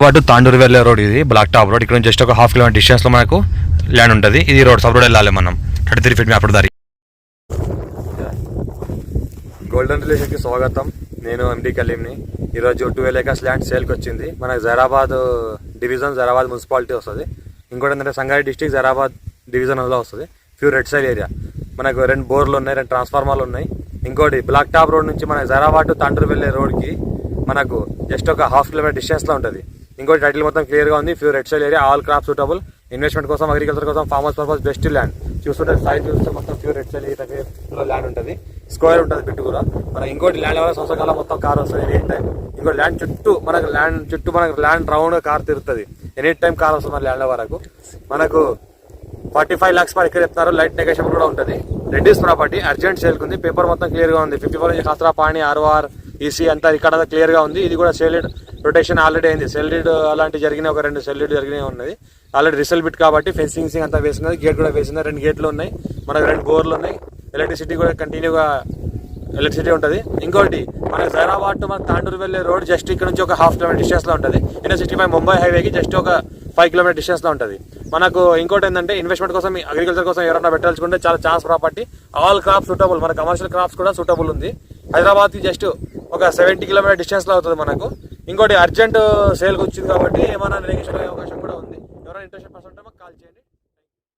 పాటు తాండూరు వెళ్ళే రోడ్ ఇది బ్లాక్ టాప్ రోడ్. ఇక్కడ నుంచి జస్ట్ ఒక 1/2 కిలోమీటర్ డిస్టెన్స్ లో మనకు ల్యాండ్ ఉంటుంది. ఇది రోడ్ సబ్ రోడ్ వెళ్ళాలి మనం 33 ఫీట్ మ్యాప్ దారి. గోల్డెన్ రిలేషన్ కి స్వాగతం. నేను ఎండి కలీంని. ఈరోజు 12 acres ల్యాండ్ సేల్కి వచ్చింది. మనకు జైరాబాద్ డివిజన్, జైరాబాద్ మున్సిపాలిటీ వస్తుంది. ఇంకోటి ఏంటంటే సంగారెడ్డి డిస్టిక్ జైరాబాద్ డివిజన్ లో వస్తుంది. Pure red సైల్ area. మనకు 2 బోర్లు ఉన్నాయి, 2 ట్రాన్స్ఫార్మర్లు ఉన్నాయి. ఇంకోటి బ్లాక్ టాప్ రోడ్ నుంచి మనకు జైరాబాద్ టు తాండూరు వెళ్ళే రోడ్కి మనకు జస్ట్ ఒక 1/2 కిలోమీటర్ డిస్టెన్స్ లో ఉంటుంది. ఇంకోటి టైటిల్ మొత్తం క్లియర్ గా ఉంది. Pure red సైల్ area, all crop suitable, investment కోసం, అగ్రికల్చర్ కోసం, ఫార్మర్స్ పర్పస్ బెస్ట్ ల్యాండ్. చూస్తుంటే సైజ్ చూస్తే మొత్తం ప్యూర్ రెడ్ సైల్ ఏరియా ల్యాండ్ ఉంటుంది. స్క్వేర్ ఉంటుంది బిట్టు కూడా. మనకి ఇంకోటి ల్యాండ్ వల్ల సంవత్సరాల మొత్తం కార్ వస్తుంది ఎనీ టైం. ఇంకోటి ల్యాండ్ చుట్టూ మనకు ల్యాండ్ రౌండ్ కార్ తిరుగుతుంది ఎనీ టైం కార్ వస్తుంది మన ల్యాండ్ వరకు. మనకు 45 lakhs పర్ ఎక్కడ చెప్తున్నారు. లైట్ నెగోషియబుల్ కూడా ఉంటుంది. రెడ్డిస్ ప్రాపర్టీ అర్జెంట్ సేల్ ఉంది. పేపర్ మొత్తం క్లియర్ గా ఉంది. 54 ఖాసరా పాణి ఆర్ఓఆర్ ఈసీ అంతా ఇక్కడ క్లియర్ గా ఉంది. ఇది కూడా సెల్డ్ రొటేషన్ ఆల్రెడీ అయింది. సెల్డ్ అలాంటి జరిగిన ఒక 2 సెల్డ్ జరిగినవి ఉన్నది. ఆల్రెడీ రిసల్ బిట్ కాబట్టి ఫెన్సింగ్ అంతా వేసినది. గేట్ కూడా వేసింది. 2 గేట్లు ఉన్నాయి. మనకు 2 బోర్లు ఉన్నాయి. ఎలక్ట్రిసిటీ కూడా కంటిన్యూగా ఎలక్ట్రిసిటీ ఉంటుంది. ఇంకోటి మనకు జైరాబాద్ టు మనకు తాండూరు వెళ్ళే రోడ్ జస్ట్ ఇక్కడ నుంచి ఒక 1/2 కిలోమీటర్ డిస్టెన్స్ లో ఉంటుంది. NH65 ముంబై హైవేకి జస్ట్ ఒక 5 కిలోమీటర్ డిస్టెన్స్ లో ఉంటుంది. మనకు ఇంకోటి ఏంటంటే ఇన్వెస్ట్మెంట్ కోసం, అగ్రికల్చర్ కోసం ఎవరైనా పెట్టాల్సుకుంటే చాలా chance property. All crops suitable, మన కమర్షియల్ క్రాప్స్ కూడా సూటబుల్ ఉంది. హైదరాబాద్ కి జస్ట్ ఒక 70 కిలోమీటర్ డిస్టెన్స్ లో అవుతుంది మనకు. ఇంకోటి అర్జెంట్ సేల్కి వచ్చింది కాబట్టి ఏమైనా నెగోషియేషన్ అయ్యే అవకాశం కూడా ఉంది. ఎవరైనా ఇంట్రెస్ట్